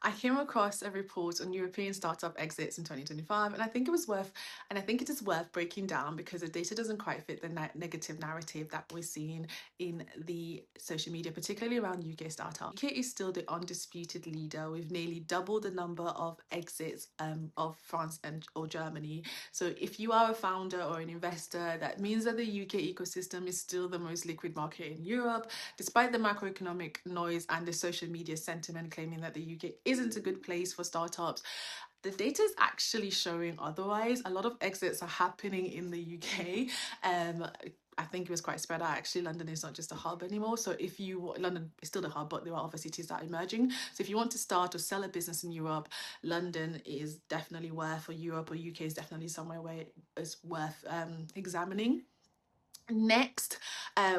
I came across a report on European startup exits in 2025, and I think it is worth breaking down because the data doesn't quite fit the negative narrative that we're seeing in the social media, particularly around UK startups. UK is still the undisputed leader with nearly double the number of exits of France and or Germany. So if you are a founder or an investor, that means that the UK ecosystem is still the most liquid market in Europe, despite the macroeconomic noise and the social media sentiment claiming that the UK isn't a good place for startups. The data is actually showing otherwise. A lot of exits are happening in the UK. I think it was quite spread out. Actually, London is not just a hub anymore. So London is still the hub, but there are other cities that are emerging. So if you want to start or sell a business in Europe, London is definitely worth, or Europe or UK is definitely somewhere where it's worth examining. Next,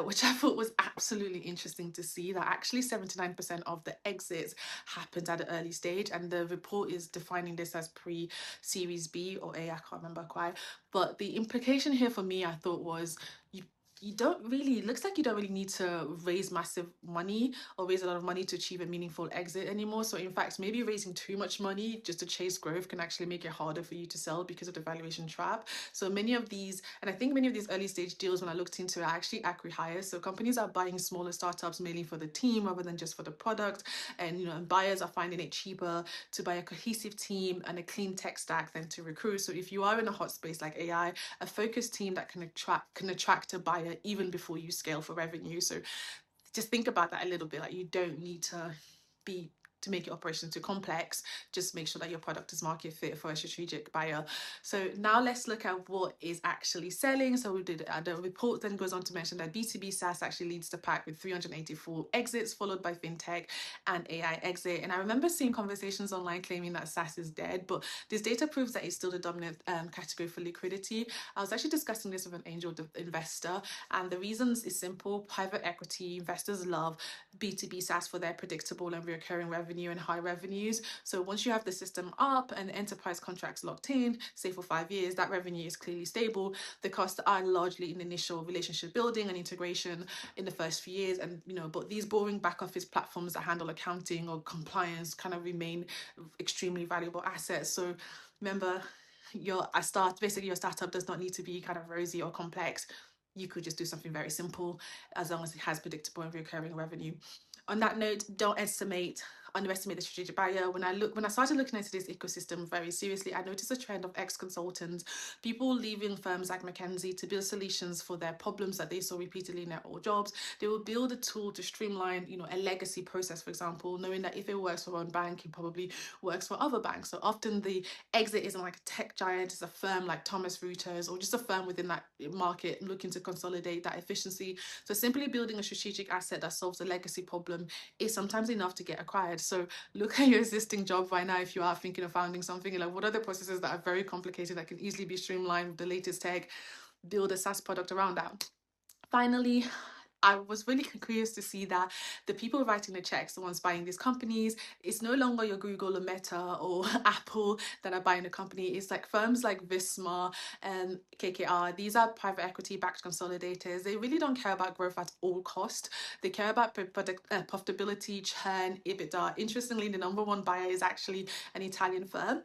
which I thought was absolutely interesting to see, that actually 79% of the exits happened at an early stage, and the report is defining this as pre-Series B or A, I can't remember quite. But the implication here for me, I thought, was you don't really, it looks like you don't really need to raise massive money or raise a lot of money to achieve a meaningful exit anymore. So in fact, maybe raising too much money just to chase growth can actually make it harder for you to sell because of the valuation trap. So many of these, and I think many of these early stage deals, when I looked into it, are actually acqui-hires. So companies are buying smaller startups mainly for the team rather than just for the product. And and buyers are finding it cheaper to buy a cohesive team and a clean tech stack than to recruit. So if you are in a hot space like AI, a focused team that can attract a buyer even before you scale for revenue. So just think about that a little bit. Like, you don't need to make your operation too complex. Just make sure that your product is market fit for a strategic buyer. So now let's look at what is actually selling. So we did the report then goes on to mention that B2B SaaS actually leads the pack with 384 exits, followed by fintech and AI exit. And I remember seeing conversations online claiming that SaaS is dead, but this data proves that it's still the dominant category for liquidity. I was actually discussing this with an angel investor, and the reasons is simple. Private equity investors love B2B SaaS for their predictable and recurring revenue and high revenues. So once you have the system up and enterprise contracts locked in, say for 5 years, that revenue is clearly stable. The costs are largely in initial relationship building and integration in the first few years. And but these boring back office platforms that handle accounting or compliance kind of remain extremely valuable assets. So remember, your startup does not need to be kind of rosy or complex. You could just do something very simple as long as it has predictable and recurring revenue. On that note, don't underestimate the strategic buyer. When I started looking into this ecosystem very seriously, I noticed a trend of ex-consultants, people leaving firms like McKinsey to build solutions for their problems that they saw repeatedly in their old jobs. They will build a tool to streamline, a legacy process, for example, knowing that if it works for one bank, it probably works for other banks. So often the exit isn't like a tech giant, it's a firm like Thomas Reuters or just a firm within that market looking to consolidate that efficiency. So simply building a strategic asset that solves a legacy problem is sometimes enough to get acquired. So look at your existing job right now if you are thinking of founding something, like what are the processes that are very complicated that can easily be streamlined with the latest tech. Build a SaaS product around that. Finally, I was really curious to see that the people writing the checks, the ones buying these companies, it's no longer your Google or Meta or Apple that are buying the company. It's like firms like Visma and KKR. These are private equity backed consolidators. They really don't care about growth at all cost. They care about profitability, churn, EBITDA. Interestingly, the number one buyer is actually an Italian firm.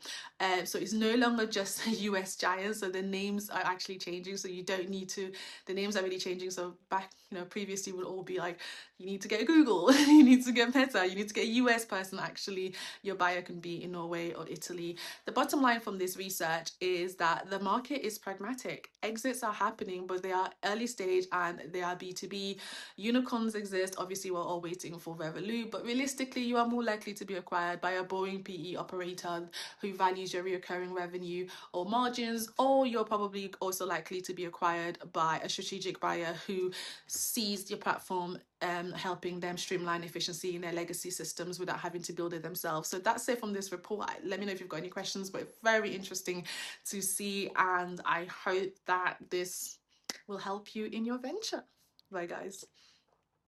So it's no longer just a US giant. So the names are actually changing. So you don't need to, the names are really changing. So back, previously would all be like, you need to get Google, you need to get Meta, you need to get a US person. Actually, your buyer can be in Norway or Italy. The bottom line from this research is that the market is pragmatic. Exits are happening, but they are early stage and they are B2B. Unicorns exist. Obviously, we're all waiting for Revolut, but realistically, you are more likely to be acquired by a boring PE operator who values your recurring revenue or margins, or you're probably also likely to be acquired by a strategic buyer who sees your platform helping them streamline efficiency in their legacy systems without having to build it themselves. So that's it from this report. Let me know if you've got any questions, but it's very interesting to see, and I hope that this will help you in your venture. Bye, guys.